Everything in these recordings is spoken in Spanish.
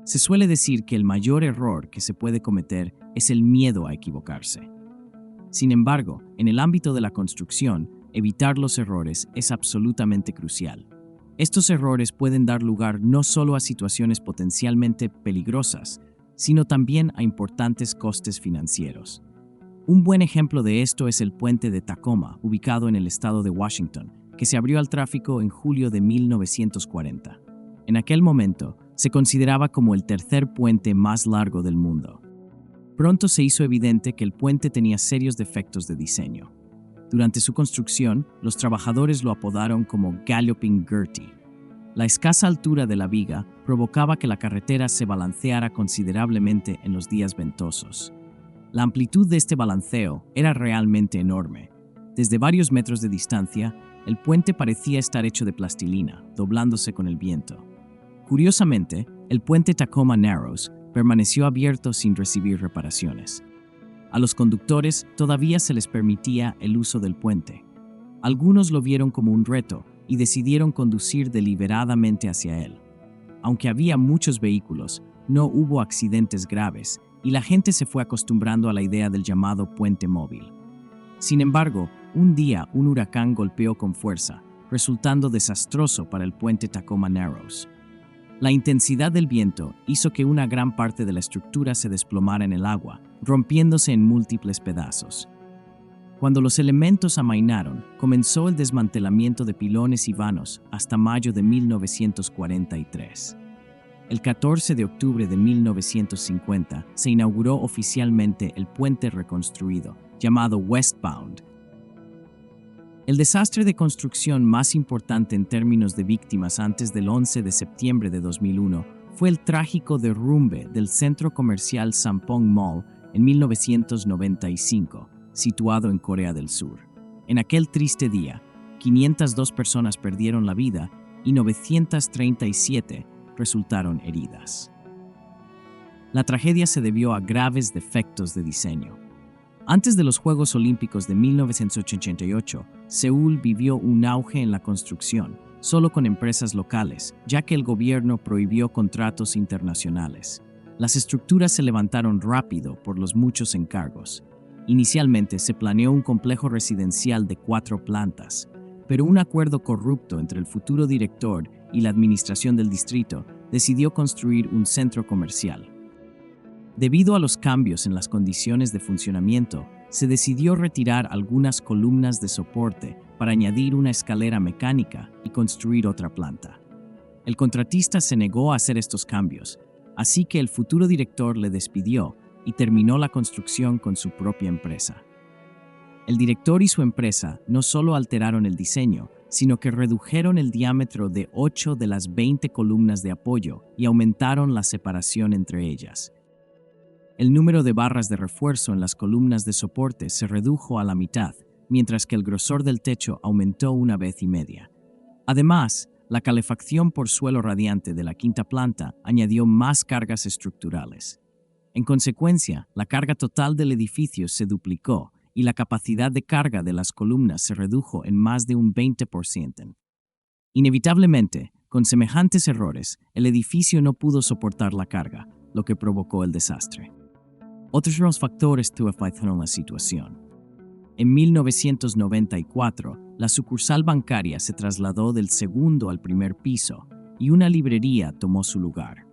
Se suele decir que el mayor error que se puede cometer es el miedo a equivocarse. Sin embargo, en el ámbito de la construcción, evitar los errores es absolutamente crucial. Estos errores pueden dar lugar no solo a situaciones potencialmente peligrosas, sino también a importantes costes financieros. Un buen ejemplo de esto es el puente de Tacoma, ubicado en el estado de Washington, que se abrió al tráfico en julio de 1940. En aquel momento, se consideraba como el tercer puente más largo del mundo. Pronto se hizo evidente que el puente tenía serios defectos de diseño. Durante su construcción, los trabajadores lo apodaron como Galloping Gertie. La escasa altura de la viga provocaba que la carretera se balanceara considerablemente en los días ventosos. La amplitud de este balanceo era realmente enorme. Desde varios metros de distancia, el puente parecía estar hecho de plastilina, doblándose con el viento. Curiosamente, el puente Tacoma Narrows permaneció abierto sin recibir reparaciones. A los conductores todavía se les permitía el uso del puente. Algunos lo vieron como un reto y decidieron conducir deliberadamente hacia él. Aunque había muchos vehículos, no hubo accidentes graves y la gente se fue acostumbrando a la idea del llamado puente móvil. Sin embargo, un día un huracán golpeó con fuerza, resultando desastroso para el puente Tacoma Narrows. La intensidad del viento hizo que una gran parte de la estructura se desplomara en el agua, rompiéndose en múltiples pedazos. Cuando los elementos amainaron, comenzó el desmantelamiento de pilones y vanos hasta mayo de 1943. El 14 de octubre de 1950 se inauguró oficialmente el puente reconstruido, llamado Westbound. El desastre de construcción más importante en términos de víctimas antes del 11 de septiembre de 2001 fue el trágico derrumbe del centro comercial Sampong Mall en 1995, situado en Corea del Sur. En aquel triste día, 502 personas perdieron la vida y 937 resultaron heridas. La tragedia se debió a graves defectos de diseño. Antes de los Juegos Olímpicos de 1988, Seúl vivió un auge en la construcción, solo con empresas locales, ya que el gobierno prohibió contratos internacionales. Las estructuras se levantaron rápido por los muchos encargos. Inicialmente se planeó un complejo residencial de 4 plantas, pero un acuerdo corrupto entre el futuro director y la administración del distrito decidió construir un centro comercial. Debido a los cambios en las condiciones de funcionamiento, se decidió retirar algunas columnas de soporte para añadir una escalera mecánica y construir otra planta. El contratista se negó a hacer estos cambios, así que el futuro director le despidió y terminó la construcción con su propia empresa. El director y su empresa no solo alteraron el diseño, sino que redujeron el diámetro de 8 de las 20 columnas de apoyo y aumentaron la separación entre ellas. El número de barras de refuerzo en las columnas de soporte se redujo a la mitad, mientras que el grosor del techo aumentó 1,5 veces. Además, la calefacción por suelo radiante de la quinta planta añadió más cargas estructurales. En consecuencia, la carga total del edificio se duplicó y la capacidad de carga de las columnas se redujo en más de un 20%. Inevitablemente, con semejantes errores, el edificio no pudo soportar la carga, lo que provocó el desastre. Otros factores afectaron la situación. En 1994, la sucursal bancaria se trasladó del segundo al primer piso y una librería tomó su lugar.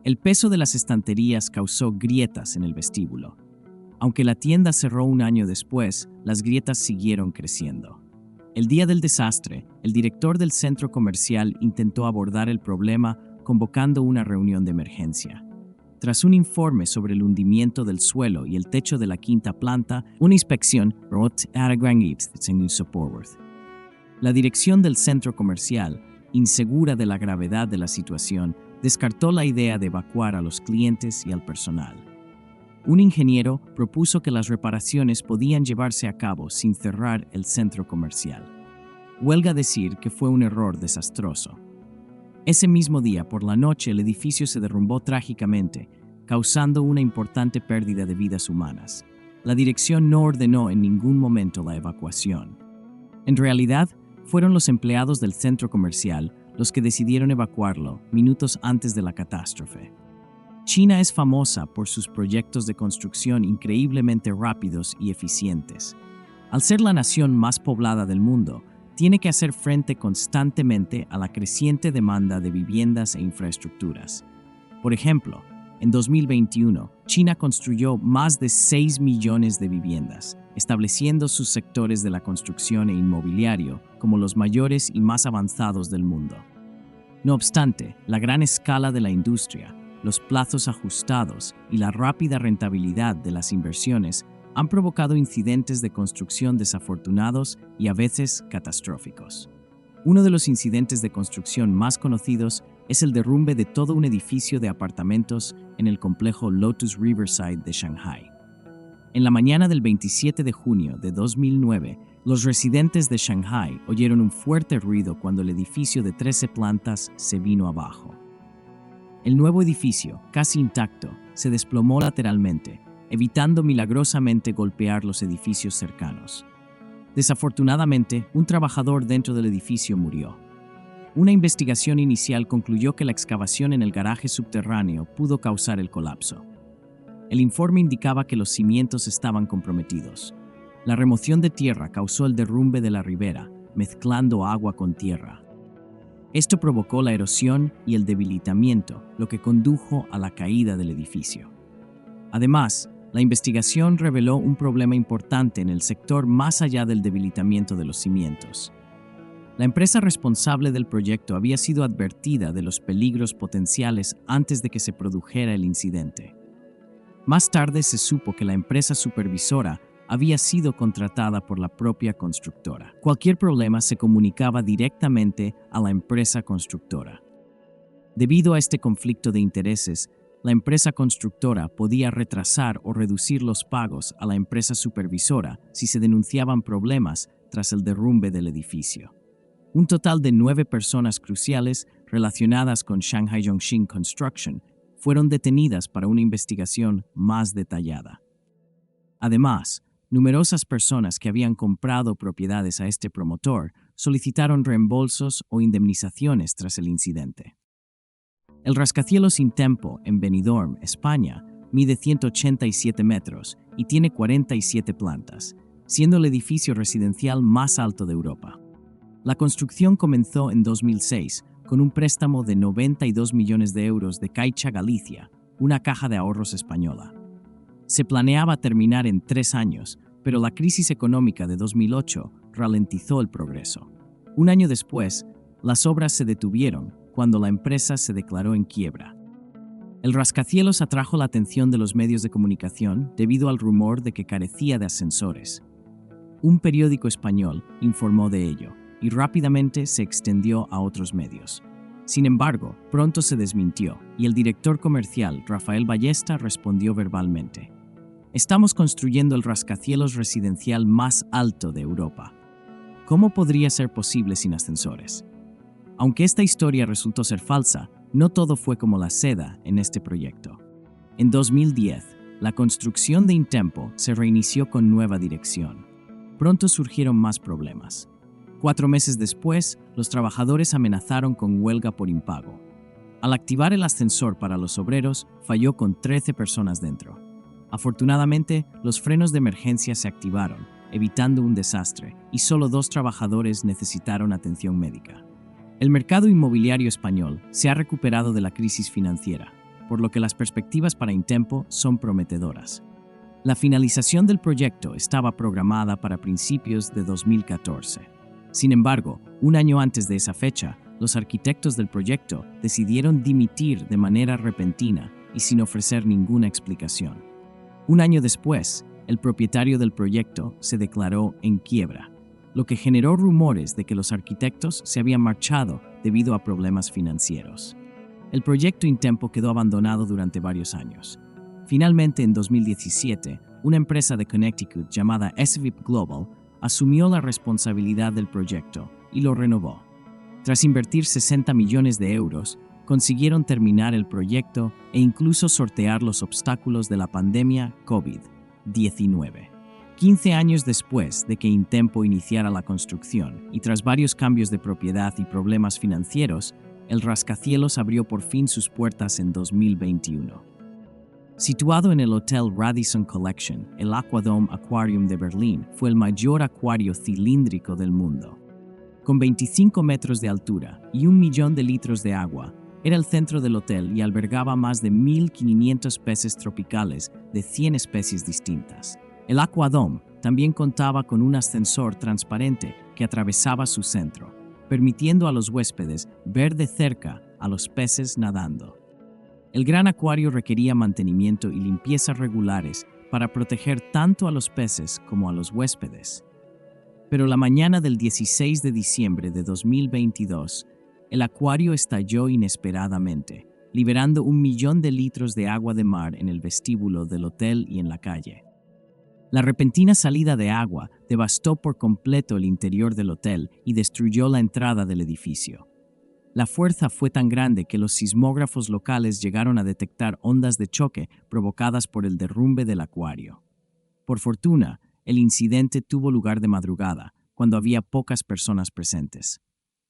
El peso de las estanterías causó grietas en el vestíbulo. Aunque la tienda cerró un año después, las grietas siguieron creciendo. El día del desastre, el director del centro comercial intentó abordar el problema convocando una reunión de emergencia. Tras un informe sobre el hundimiento del suelo y el techo de la quinta planta, una inspección La dirección del centro comercial, insegura de la gravedad de la situación, descartó la idea de evacuar a los clientes y al personal. Un ingeniero propuso que las reparaciones podían llevarse a cabo sin cerrar el centro comercial. Huelga decir que fue un error desastroso. Ese mismo día, por la noche, el edificio se derrumbó trágicamente, causando una importante pérdida de vidas humanas. La dirección no ordenó en ningún momento la evacuación. En realidad, fueron los empleados del centro comercial los que decidieron evacuarlo minutos antes de la catástrofe. China es famosa por sus proyectos de construcción increíblemente rápidos y eficientes. Al ser la nación más poblada del mundo, tiene que hacer frente constantemente a la creciente demanda de viviendas e infraestructuras. Por ejemplo, en 2021, China construyó más de 6 millones de viviendas, estableciendo sus sectores de la construcción e inmobiliario como los mayores y más avanzados del mundo. No obstante, la gran escala de la industria, los plazos ajustados y la rápida rentabilidad de las inversiones han provocado incidentes de construcción desafortunados y a veces catastróficos. Uno de los incidentes de construcción más conocidos es el derrumbe de todo un edificio de apartamentos en el complejo Lotus Riverside de Shanghái. En la mañana del 27 de junio de 2009, los residentes de Shanghái oyeron un fuerte ruido cuando el edificio de 13 plantas se vino abajo. El nuevo edificio, casi intacto, se desplomó lateralmente, evitando milagrosamente golpear los edificios cercanos. Desafortunadamente, un trabajador dentro del edificio murió. Una investigación inicial concluyó que la excavación en el garaje subterráneo pudo causar el colapso. El informe indicaba que los cimientos estaban comprometidos. La remoción de tierra causó el derrumbe de la ribera, mezclando agua con tierra. Esto provocó la erosión y el debilitamiento, lo que condujo a la caída del edificio. Además, la investigación reveló un problema importante en el sector más allá del debilitamiento de los cimientos. La empresa responsable del proyecto había sido advertida de los peligros potenciales antes de que se produjera el incidente. Más tarde se supo que la empresa supervisora había sido contratada por la propia constructora. Cualquier problema se comunicaba directamente a la empresa constructora. Debido a este conflicto de intereses, la empresa constructora podía retrasar o reducir los pagos a la empresa supervisora si se denunciaban problemas tras el derrumbe del edificio. Un total de 9 personas cruciales relacionadas con Shanghai Yongxin Construction fueron detenidas para una investigación más detallada. Además, numerosas personas que habían comprado propiedades a este promotor solicitaron reembolsos o indemnizaciones tras el incidente. El rascacielos Intempo en Benidorm, España, mide 187 metros y tiene 47 plantas, siendo el edificio residencial más alto de Europa. La construcción comenzó en 2006 con un préstamo de 92 millones de euros de Caixa Galicia, una caja de ahorros española. Se planeaba terminar en 3 años, pero la crisis económica de 2008 ralentizó el progreso. Un año después, las obras se detuvieron cuando la empresa se declaró en quiebra. El rascacielos atrajo la atención de los medios de comunicación debido al rumor de que carecía de ascensores. Un periódico español informó de ello y rápidamente se extendió a otros medios. Sin embargo, pronto se desmintió y el director comercial, Rafael Ballesta, respondió verbalmente: «Estamos construyendo el rascacielos residencial más alto de Europa. ¿Cómo podría ser posible sin ascensores?». Aunque esta historia resultó ser falsa, no todo fue como la seda en este proyecto. En 2010, la construcción de Intempo se reinició con nueva dirección. Pronto surgieron más problemas. 4 meses después, los trabajadores amenazaron con huelga por impago. Al activar el ascensor para los obreros, falló con 13 personas dentro. Afortunadamente, los frenos de emergencia se activaron, evitando un desastre, y solo 2 trabajadores necesitaron atención médica. El mercado inmobiliario español se ha recuperado de la crisis financiera, por lo que las perspectivas para Intempo son prometedoras. La finalización del proyecto estaba programada para principios de 2014. Sin embargo, un año antes de esa fecha, los arquitectos del proyecto decidieron dimitir de manera repentina y sin ofrecer ninguna explicación. Un año después, el propietario del proyecto se declaró en quiebra, lo que generó rumores de que los arquitectos se habían marchado debido a problemas financieros. El proyecto Intempo quedó abandonado durante varios años. Finalmente, en 2017, una empresa de Connecticut llamada SVIP Global asumió la responsabilidad del proyecto y lo renovó. Tras invertir 60 millones de euros, consiguieron terminar el proyecto e incluso sortear los obstáculos de la pandemia COVID-19. 15 años después de que Intempo iniciara la construcción y tras varios cambios de propiedad y problemas financieros, el rascacielos abrió por fin sus puertas en 2021. Situado en el Hotel Radisson Collection, el Aquadome Aquarium de Berlín fue el mayor acuario cilíndrico del mundo. Con 25 metros de altura y 1 millón de litros de agua, era el centro del hotel y albergaba más de 1.500 peces tropicales de 100 especies distintas. El Aquadome también contaba con un ascensor transparente que atravesaba su centro, permitiendo a los huéspedes ver de cerca a los peces nadando. El gran acuario requería mantenimiento y limpieza regulares para proteger tanto a los peces como a los huéspedes. Pero la mañana del 16 de diciembre de 2022, el acuario estalló inesperadamente, liberando 1 millón de litros de agua de mar en el vestíbulo del hotel y en la calle. La repentina salida de agua devastó por completo el interior del hotel y destruyó la entrada del edificio. La fuerza fue tan grande que los sismógrafos locales llegaron a detectar ondas de choque provocadas por el derrumbe del acuario. Por fortuna, el incidente tuvo lugar de madrugada, cuando había pocas personas presentes.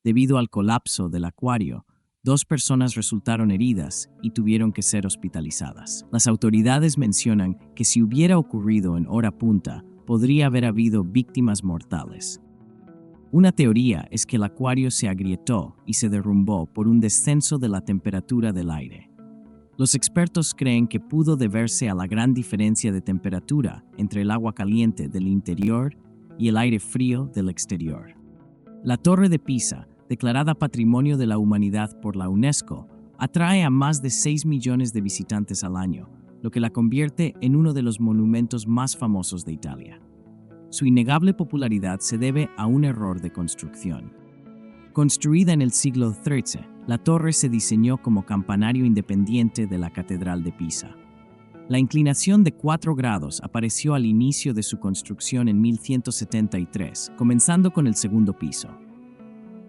Debido al colapso del acuario, 2 personas resultaron heridas y tuvieron que ser hospitalizadas. Las autoridades mencionan que si hubiera ocurrido en hora punta, podría haber habido víctimas mortales. Una teoría es que el acuario se agrietó y se derrumbó por un descenso de la temperatura del aire. Los expertos creen que pudo deberse a la gran diferencia de temperatura entre el agua caliente del interior y el aire frío del exterior. La Torre de Pisa, declarada Patrimonio de la Humanidad por la UNESCO, atrae a más de 6 millones de visitantes al año, lo que la convierte en uno de los monumentos más famosos de Italia. Su innegable popularidad se debe a un error de construcción. Construida en el siglo XIII, la torre se diseñó como campanario independiente de la Catedral de Pisa. La inclinación de 4 grados apareció al inicio de su construcción en 1173, comenzando con el segundo piso.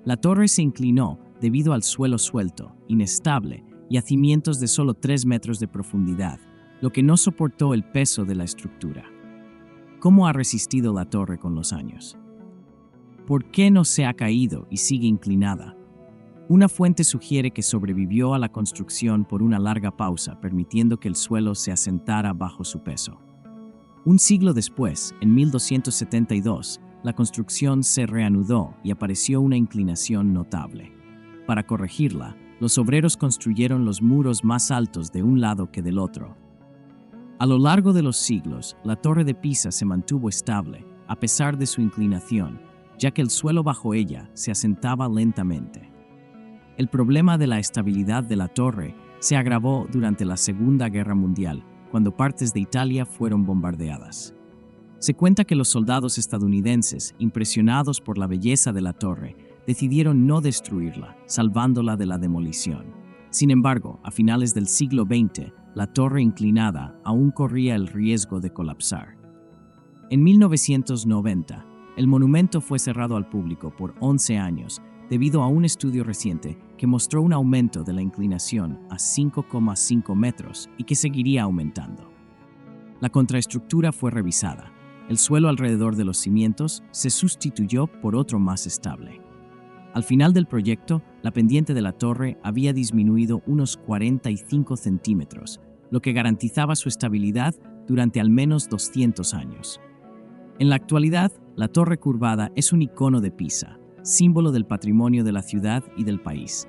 La torre se inclinó debido al suelo suelto, inestable y a cimientos de solo 3 metros de profundidad, lo que no soportó el peso de la estructura. ¿Cómo ha resistido la torre con los años? ¿Por qué no se ha caído y sigue inclinada? Una fuente sugiere que sobrevivió a la construcción por una larga pausa, permitiendo que el suelo se asentara bajo su peso. Un siglo después, en 1272, la construcción se reanudó y apareció una inclinación notable. Para corregirla, los obreros construyeron los muros más altos de un lado que del otro. A lo largo de los siglos, la Torre de Pisa se mantuvo estable, a pesar de su inclinación, ya que el suelo bajo ella se asentaba lentamente. El problema de la estabilidad de la torre se agravó durante la Segunda Guerra Mundial, cuando partes de Italia fueron bombardeadas. Se cuenta que los soldados estadounidenses, impresionados por la belleza de la torre, decidieron no destruirla, salvándola de la demolición. Sin embargo, a finales del siglo XX, la torre inclinada aún corría el riesgo de colapsar. En 1990, el monumento fue cerrado al público por 11 años debido a un estudio reciente que mostró un aumento de la inclinación a 5,5 metros y que seguiría aumentando. La contraestructura fue revisada. El suelo alrededor de los cimientos se sustituyó por otro más estable. Al final del proyecto, la pendiente de la torre había disminuido unos 45 centímetros, lo que garantizaba su estabilidad durante al menos 200 años. En la actualidad, la torre curvada es un icono de Pisa, símbolo del patrimonio de la ciudad y del país.